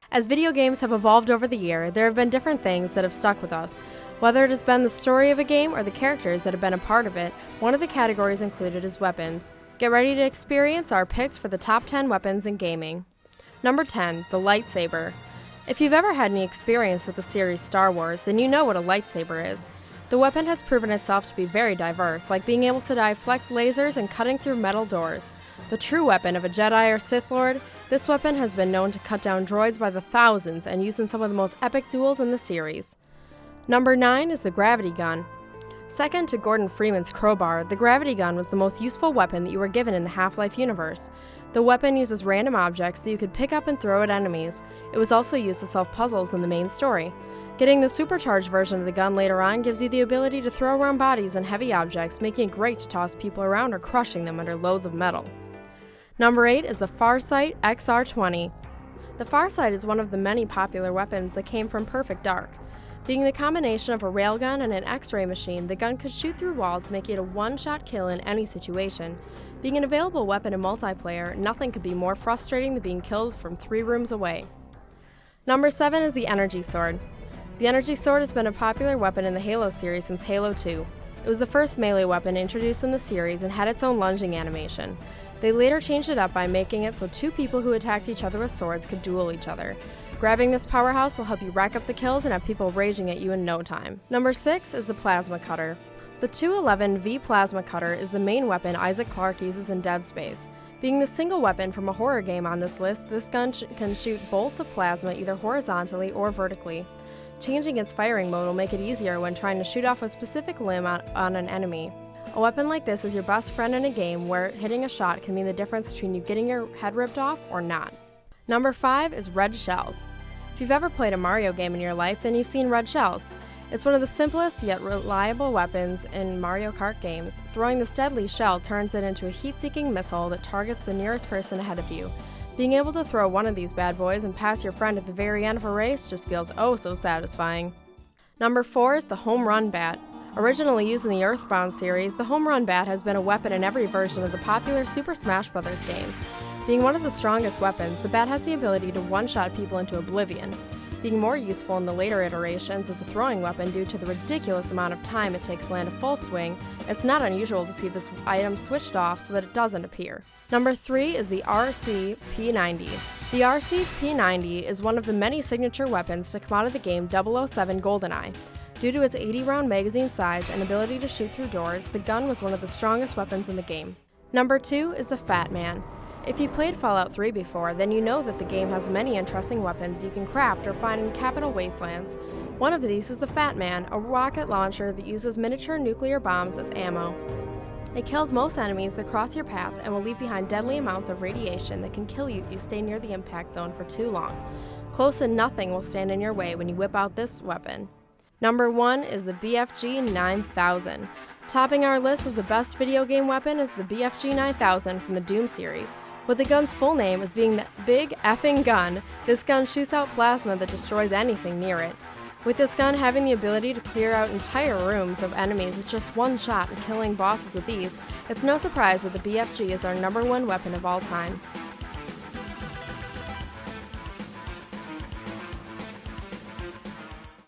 As video games have evolved over the year, there have been different things that have stuck with us. Whether it has been the story of a game or the characters that have been a part of it, one of the categories included is weapons. Get ready to experience our picks for the top 10 weapons in gaming. Number 10, the lightsaber. If you've ever had any experience with the series Star Wars, then you know what a lightsaber is. The weapon has proven itself to be very diverse, like being able to deflect lasers and cutting through metal doors. The true weapon of a Jedi or Sith Lord, this weapon has been known to cut down droids by the thousands and used in some of the most epic duels in the series. Number 9 is the gravity gun. Second to Gordon Freeman's crowbar, the gravity gun was the most useful weapon that you were given in the Half-Life universe. The weapon uses random objects that you could pick up and throw at enemies. It was also used to solve puzzles in the main story. Getting the supercharged version of the gun later on gives you the ability to throw around bodies and heavy objects, making it great to toss people around or crushing them under loads of metal. Number 8 is the Farsight XR20. The Farsight is one of the many popular weapons that came from Perfect Dark. Being the combination of a railgun and an X-ray machine, the gun could shoot through walls, making it a one-shot kill in any situation. Being an available weapon in multiplayer, nothing could be more frustrating than being killed from 3 rooms away. Number 7 is the energy sword. The energy sword has been a popular weapon in the Halo series since Halo 2. It was the first melee weapon introduced in the series and had its own lunging animation. They later changed it up by making it so 2 people who attacked each other with swords could duel each other. Grabbing this powerhouse will help you rack up the kills and have people raging at you in no time. Number 6 is the plasma cutter. The 211V plasma cutter is the main weapon Isaac Clarke uses in Dead Space. Being the single weapon from a horror game on this list, this gun can shoot bolts of plasma either horizontally or vertically. Changing its firing mode will make it easier when trying to shoot off a specific limb on an enemy. A weapon like this is your best friend in a game where hitting a shot can mean the difference between you getting your head ripped off or not. Number 5 is red shells. If you've ever played a Mario game in your life, then you've seen red shells. It's one of the simplest yet reliable weapons in Mario Kart games. Throwing this deadly shell turns it into a heat-seeking missile that targets the nearest person ahead of you. Being able to throw one of these bad boys and pass your friend at the very end of a race just feels oh so satisfying. Number 4 is the Homerun Bat. Originally used in the Earthbound series, the Homerun Bat has been a weapon in every version of the popular Super Smash Bros. Games. Being one of the strongest weapons, the bat has the ability to one-shot people into oblivion. Being more useful in the later iterations as a throwing weapon due to the ridiculous amount of time it takes to land a full swing, it's not unusual to see this item switched off so that it doesn't appear. Number 3 is the RC-P90. The RC-P90 is one of the many signature weapons to come out of the game 007 GoldenEye. Due to its 80-round magazine size and ability to shoot through doors, the gun was one of the strongest weapons in the game. Number 2 is the Fat Man. If you played Fallout 3 before, then you know that the game has many interesting weapons you can craft or find in Capital Wastelands. One of these is the Fat Man, a rocket launcher that uses miniature nuclear bombs as ammo. It kills most enemies that cross your path and will leave behind deadly amounts of radiation that can kill you if you stay near the impact zone for too long. Close to nothing will stand in your way when you whip out this weapon. Number 1 is the BFG 9000. Topping our list as the best video game weapon is the BFG 9000 from the Doom series. With the gun's full name as being the Big Effing Gun, this gun shoots out plasma that destroys anything near it. With this gun having the ability to clear out entire rooms of enemies with just one shot and killing bosses with ease, it's no surprise that the BFG is our number 1 weapon of all time.